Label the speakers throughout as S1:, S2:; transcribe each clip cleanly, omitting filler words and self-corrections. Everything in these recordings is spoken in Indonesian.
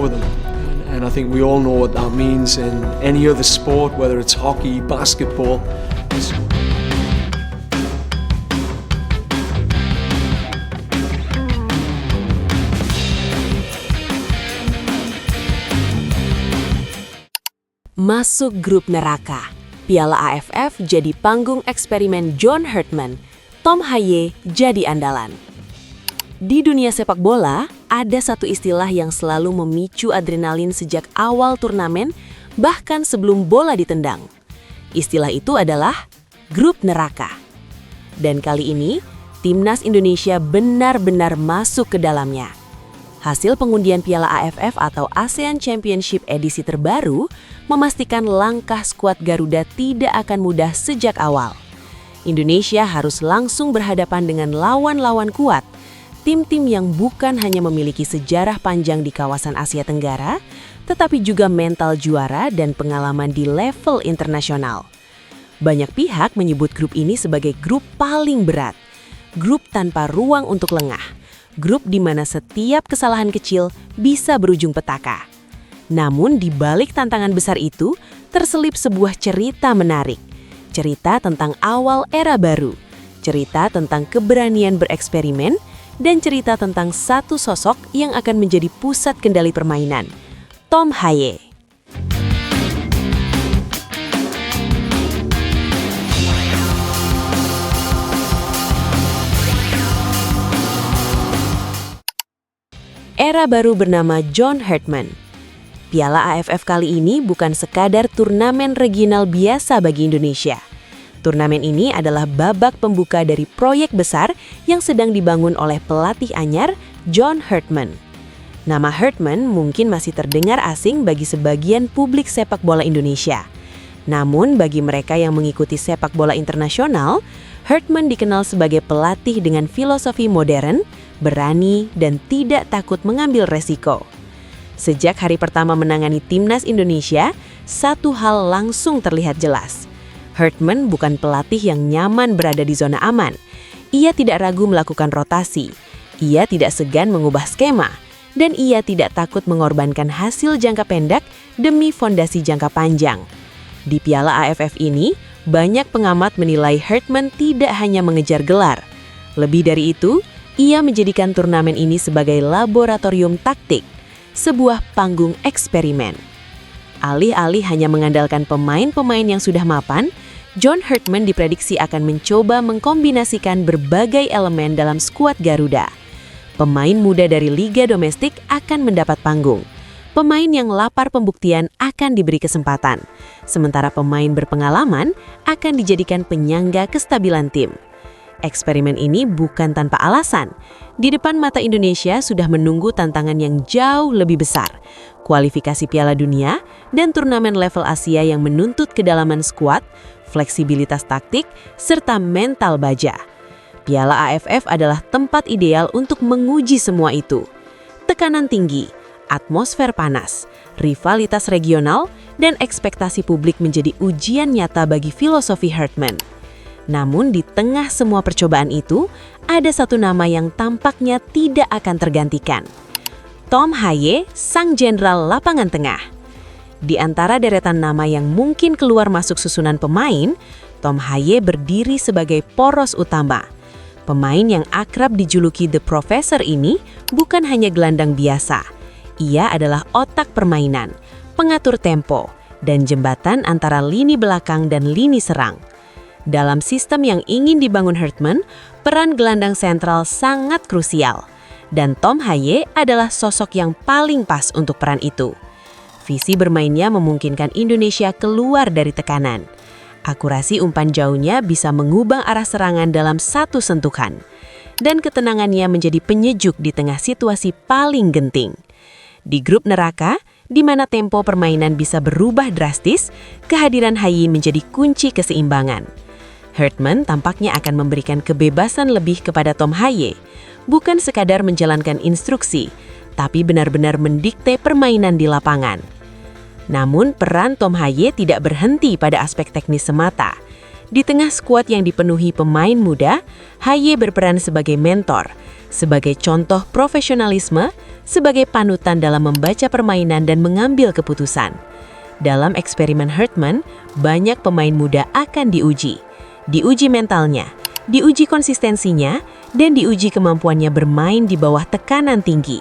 S1: for them. And I think we all know what that means in any other sport, whether it's hockey, basketball.
S2: Masuk grup neraka. Piala AFF jadi panggung eksperimen John Herdman. Tom Haye jadi andalan. Di dunia sepak bola, ada satu istilah yang selalu memicu adrenalin sejak awal turnamen, bahkan sebelum bola ditendang. Istilah itu adalah grup neraka. Dan kali ini, Timnas Indonesia benar-benar masuk ke dalamnya. Hasil pengundian Piala AFF atau ASEAN Championship edisi terbaru memastikan langkah skuad Garuda tidak akan mudah sejak awal. Indonesia harus langsung berhadapan dengan lawan-lawan kuat, tim-tim yang bukan hanya memiliki sejarah panjang di kawasan Asia Tenggara, tetapi juga mental juara dan pengalaman di level internasional. Banyak pihak menyebut grup ini sebagai grup paling berat, grup tanpa ruang untuk lengah. Grup di mana setiap kesalahan kecil bisa berujung petaka. Namun di balik tantangan besar itu, terselip sebuah cerita menarik. Cerita tentang awal era baru, cerita tentang keberanian bereksperimen, dan cerita tentang satu sosok yang akan menjadi pusat kendali permainan, Tom Haye. Era baru bernama John Herdman. Piala AFF kali ini bukan sekadar turnamen regional biasa bagi Indonesia. Turnamen ini adalah babak pembuka dari proyek besar yang sedang dibangun oleh pelatih anyar John Herdman. Nama Herdman mungkin masih terdengar asing bagi sebagian publik sepak bola Indonesia. Namun bagi mereka yang mengikuti sepak bola internasional, Herdman dikenal sebagai pelatih dengan filosofi modern, berani, dan tidak takut mengambil resiko. Sejak hari pertama menangani Timnas Indonesia, satu hal langsung terlihat jelas. Herdman bukan pelatih yang nyaman berada di zona aman. Ia tidak ragu melakukan rotasi. Ia tidak segan mengubah skema. Dan ia tidak takut mengorbankan hasil jangka pendek demi fondasi jangka panjang. Di Piala AFF ini, banyak pengamat menilai Herdman tidak hanya mengejar gelar. Lebih dari itu, ia menjadikan turnamen ini sebagai laboratorium taktik, sebuah panggung eksperimen. Alih-alih hanya mengandalkan pemain-pemain yang sudah mapan, John Herdman diprediksi akan mencoba mengkombinasikan berbagai elemen dalam skuad Garuda. Pemain muda dari liga domestik akan mendapat panggung. Pemain yang lapar pembuktian akan diberi kesempatan, sementara pemain berpengalaman akan dijadikan penyangga kestabilan tim. Eksperimen ini bukan tanpa alasan. Di depan mata Indonesia sudah menunggu tantangan yang jauh lebih besar. Kualifikasi Piala Dunia dan turnamen level Asia yang menuntut kedalaman skuad, fleksibilitas taktik, serta mental baja. Piala AFF adalah tempat ideal untuk menguji semua itu. Tekanan tinggi, atmosfer panas, rivalitas regional, dan ekspektasi publik menjadi ujian nyata bagi filosofi Herdman. Namun di tengah semua percobaan itu, ada satu nama yang tampaknya tidak akan tergantikan. Tom Haye, sang jenderal lapangan tengah. Di antara deretan nama yang mungkin keluar masuk susunan pemain, Tom Haye berdiri sebagai poros utama. Pemain yang akrab dijuluki The Professor ini bukan hanya gelandang biasa. Ia adalah otak permainan, pengatur tempo, dan jembatan antara lini belakang dan lini serang. Dalam sistem yang ingin dibangun Herdman, peran gelandang sentral sangat krusial. Dan Tom Haye adalah sosok yang paling pas untuk peran itu. Visi bermainnya memungkinkan Indonesia keluar dari tekanan. Akurasi umpan jauhnya bisa mengubah arah serangan dalam satu sentuhan. Dan ketenangannya menjadi penyejuk di tengah situasi paling genting. Di grup neraka, di mana tempo permainan bisa berubah drastis, kehadiran Haye menjadi kunci keseimbangan. Herdman tampaknya akan memberikan kebebasan lebih kepada Tom Haye, bukan sekadar menjalankan instruksi, tapi benar-benar mendikte permainan di lapangan. Namun peran Tom Haye tidak berhenti pada aspek teknis semata. Di tengah skuad yang dipenuhi pemain muda, Haye berperan sebagai mentor, sebagai contoh profesionalisme, sebagai panutan dalam membaca permainan dan mengambil keputusan. Dalam eksperimen Hartman, banyak pemain muda akan diuji. Diuji mentalnya, diuji konsistensinya, dan diuji kemampuannya bermain di bawah tekanan tinggi.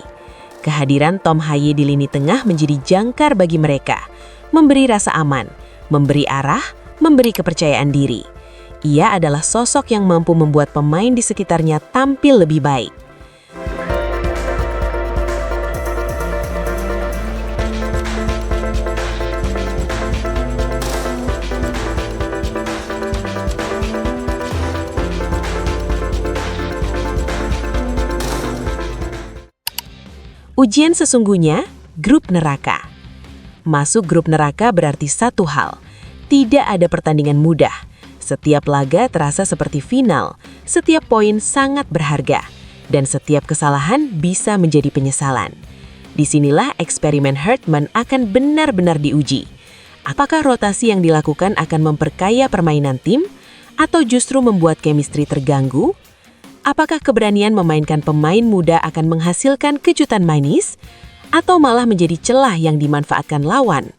S2: Kehadiran Tom Haye di lini tengah menjadi jangkar bagi mereka, memberi rasa aman, memberi arah, memberi kepercayaan diri. Ia adalah sosok yang mampu membuat pemain di sekitarnya tampil lebih baik. Ujian sesungguhnya, grup neraka. Masuk grup neraka berarti satu hal, tidak ada pertandingan mudah. Setiap laga terasa seperti final, setiap poin sangat berharga, dan setiap kesalahan bisa menjadi penyesalan. Disinilah eksperimen Hartman akan benar-benar diuji. Apakah rotasi yang dilakukan akan memperkaya permainan tim, atau justru membuat chemistry terganggu? Apakah keberanian memainkan pemain muda akan menghasilkan kejutan manis, atau malah menjadi celah yang dimanfaatkan lawan?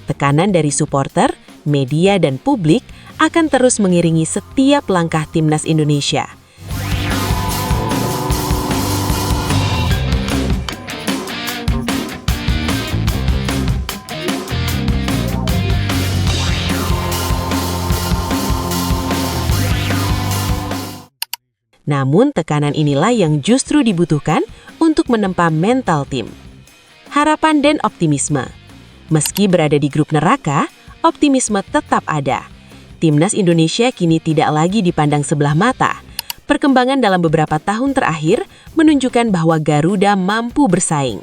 S2: Tekanan dari supporter, media, dan publik akan terus mengiringi setiap langkah timnas Indonesia. Namun tekanan inilah yang justru dibutuhkan untuk menempa mental tim. Harapan dan optimisme. Meski berada di grup neraka, optimisme tetap ada. Timnas Indonesia kini tidak lagi dipandang sebelah mata. Perkembangan dalam beberapa tahun terakhir menunjukkan bahwa Garuda mampu bersaing.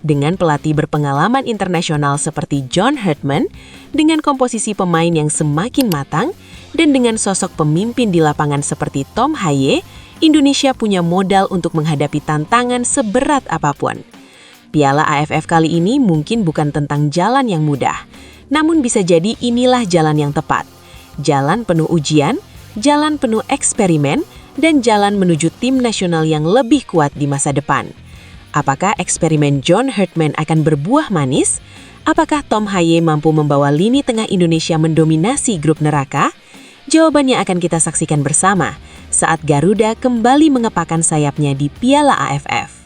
S2: Dengan pelatih berpengalaman internasional seperti John Hartman, dengan komposisi pemain yang semakin matang, dan dengan sosok pemimpin di lapangan seperti Tom Haye, Indonesia punya modal untuk menghadapi tantangan seberat apapun. Piala AFF kali ini mungkin bukan tentang jalan yang mudah, namun bisa jadi inilah jalan yang tepat. Jalan penuh ujian, jalan penuh eksperimen, dan jalan menuju tim nasional yang lebih kuat di masa depan. Apakah eksperimen John Hartman akan berbuah manis? Apakah Tom Haye mampu membawa lini tengah Indonesia mendominasi grup neraka? Jawabannya akan kita saksikan bersama saat Garuda kembali mengepakkan sayapnya di Piala AFF.